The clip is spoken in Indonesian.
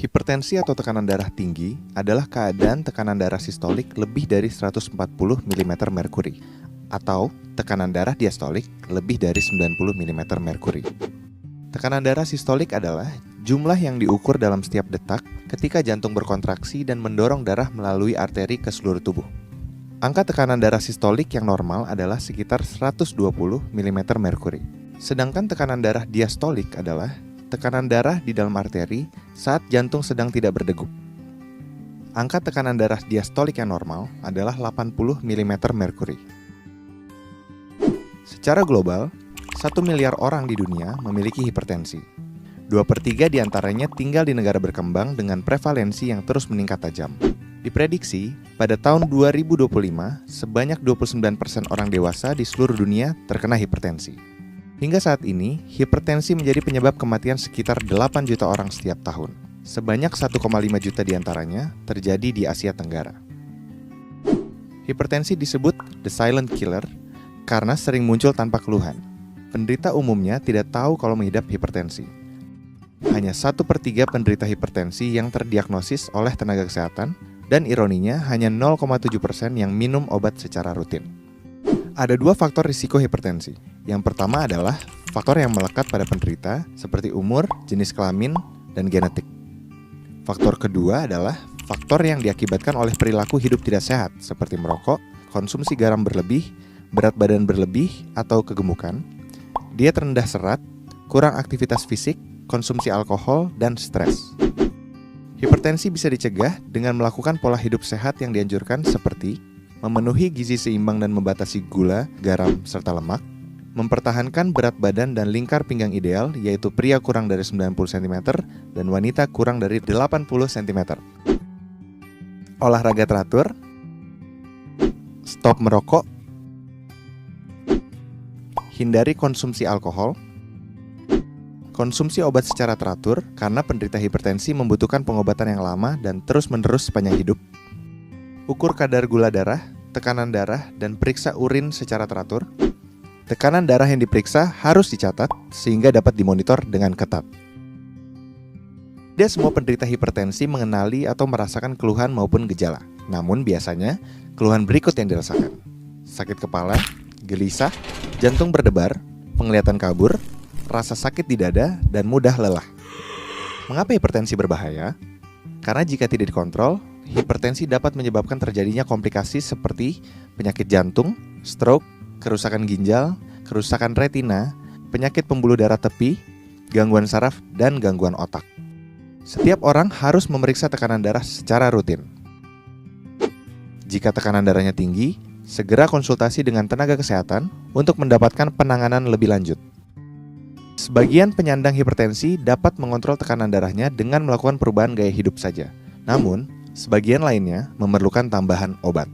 Hipertensi atau tekanan darah tinggi adalah keadaan tekanan darah sistolik lebih dari 140 mm merkuri atau tekanan darah diastolik lebih dari 90 mm merkuri. Tekanan darah sistolik adalah jumlah yang diukur dalam setiap detak ketika jantung berkontraksi dan mendorong darah melalui arteri ke seluruh tubuh. Angka tekanan darah sistolik yang normal adalah sekitar 120 mm merkuri. Sedangkan tekanan darah diastolik adalah tekanan darah di dalam arteri saat jantung sedang tidak berdegup. Angka tekanan darah diastolik yang normal adalah 80 mm merkuri. Secara global, 1 miliar orang di dunia memiliki hipertensi. 2/3 diantaranya tinggal di negara berkembang dengan prevalensi yang terus meningkat tajam. Diprediksi, pada tahun 2025, sebanyak 29% orang dewasa di seluruh dunia terkena hipertensi. Hingga saat ini, hipertensi menjadi penyebab kematian sekitar 8 juta orang setiap tahun. Sebanyak 1,5 juta diantaranya terjadi di Asia Tenggara. Hipertensi disebut the silent killer karena sering muncul tanpa keluhan. Penderita umumnya tidak tahu kalau mengidap hipertensi. Hanya 1/3 penderita hipertensi yang terdiagnosis oleh tenaga kesehatan, dan ironinya hanya 0,7% yang minum obat secara rutin. Ada 2 faktor risiko hipertensi. Yang pertama adalah faktor yang melekat pada penderita seperti umur, jenis kelamin, dan genetik. Faktor kedua adalah faktor yang diakibatkan oleh perilaku hidup tidak sehat seperti merokok, konsumsi garam berlebih, berat badan berlebih atau kegemukan, diet rendah serat, kurang aktivitas fisik, konsumsi alkohol, dan stres. Hipertensi bisa dicegah dengan melakukan pola hidup sehat yang dianjurkan seperti memenuhi gizi seimbang dan membatasi gula, garam, serta lemak, mempertahankan berat badan dan lingkar pinggang ideal, yaitu pria kurang dari 90 cm dan wanita kurang dari 80 cm. Olahraga teratur, stop merokok, hindari konsumsi alkohol, konsumsi obat secara teratur karena penderita hipertensi membutuhkan pengobatan yang lama dan terus-menerus sepanjang hidup. Ukur kadar gula darah, tekanan darah, dan periksa urin secara teratur. Tekanan darah yang diperiksa harus dicatat sehingga dapat dimonitor dengan ketat. Tidak semua penderita hipertensi mengenali atau merasakan keluhan maupun gejala. Namun biasanya, keluhan berikut yang dirasakan: sakit kepala, gelisah, jantung berdebar, penglihatan kabur, rasa sakit di dada, dan mudah lelah. Mengapa hipertensi berbahaya? Karena jika tidak dikontrol, hipertensi dapat menyebabkan terjadinya komplikasi seperti penyakit jantung, stroke, kerusakan ginjal, kerusakan retina, penyakit pembuluh darah tepi, gangguan saraf, dan gangguan otak. Setiap orang harus memeriksa tekanan darah secara rutin. Jika tekanan darahnya tinggi, segera konsultasi dengan tenaga kesehatan untuk mendapatkan penanganan lebih lanjut. Sebagian penyandang hipertensi dapat mengontrol tekanan darahnya dengan melakukan perubahan gaya hidup saja. Namun, sebagian lainnya memerlukan tambahan obat.